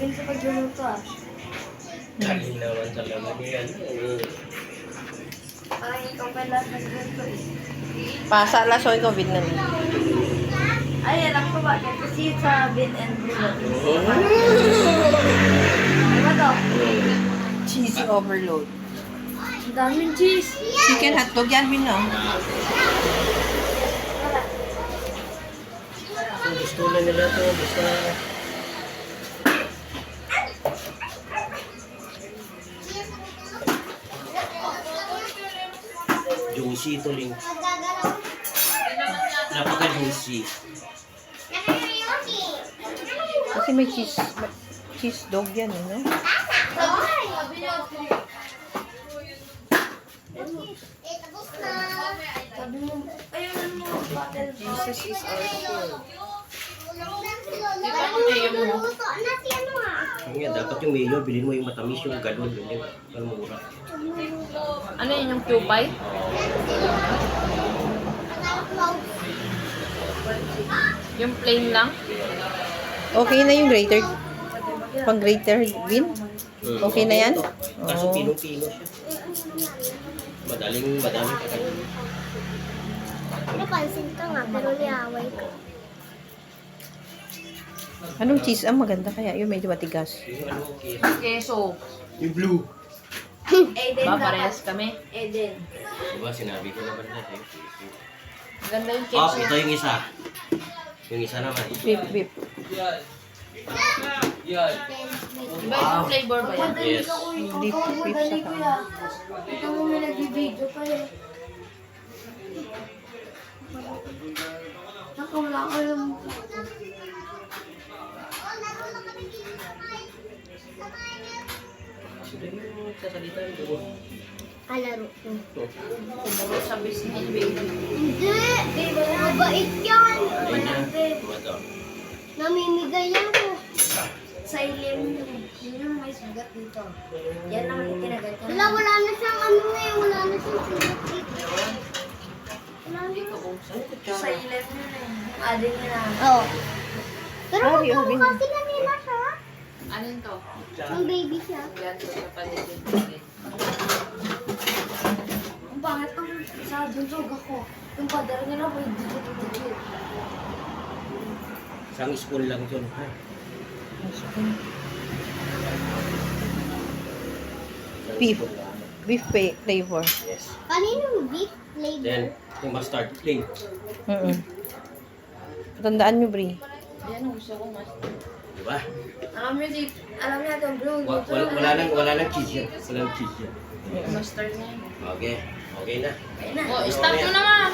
magaling sa pagluluto ah. Galing naman talaga yan. Parang ikaw pa lahat nagluluto eh. Pasa lasoy ko Vietnam. Ay, alam ko bakit. Kasi sa bin and blue. Oh. Ano ba to? Cheesy overload. Ang daming cheese. Chicken hotdog yan, Bin, no? Kung gusto na nila to, basta... Juicy ito, Ling. Napaka-juicy. Kasi may cheese dog yan, no? Sabi mo, ayun mo, bottle. Jesus is our food. Kaya dapat yung mayo, bilhin mo yung matamis, yung gadon, ganyan. Para mura. Ano yun, yung cupay? Yung plain lang? Okay na yung grater. Pang grater, Bin? Okay na yan? Kaso Oo. pinong-pino siya. Madaling pa kayo. Napansin ka nga, pero liaway ko. Anong cheese ang maganda kaya? Yung medyo matigas. Yung ano, okay. Keso. Yung blue. Eden Ba, dapat. parehas kami? Eden. Diba, sinabi ko naman na eh. Maganda yung Oh, keso. ito yung isa. Yung isa naman. Beef, beef. Iba yung flavor ba yan? Yes. Beef, beef sa kuya. Ito mo may nag-video pa eh. Nakawala ko yung... Sila yung sasalita ito. Alaro. Kumuro sa business, baby. Hindi! Mabait yan! Ayun na. Ito. Namimigay yan ko. Sa ilim yun. Yun yung may sugat dito. Yan ang itinagat ko. Wala na siyang ano eh. Wala na siyang sugat dito. Wala na. Sa ilim yun eh. Yung ading niya na. Oo. Pero Ari, oh, Bin. kasi kanina siya. Anong to? Yung baby siya. Yan, sa paligid. Ang pangit ang sa dunsog ako. Yung pader nila may dikit-dikit. Isang spoon lang yun. Ha? Beef. Beef flavor. Yes. Kanino yung beef flavor? Then, yung mustard plain. Tandaan nyo, Bri. Yan ang gusto ko mas. Diba? Alam niya itong blue. Wala nang cheese yan. Wala nang cheese yan. Mustard na yun. Okay. Okay na. Okay na. Oh, stop mo naman!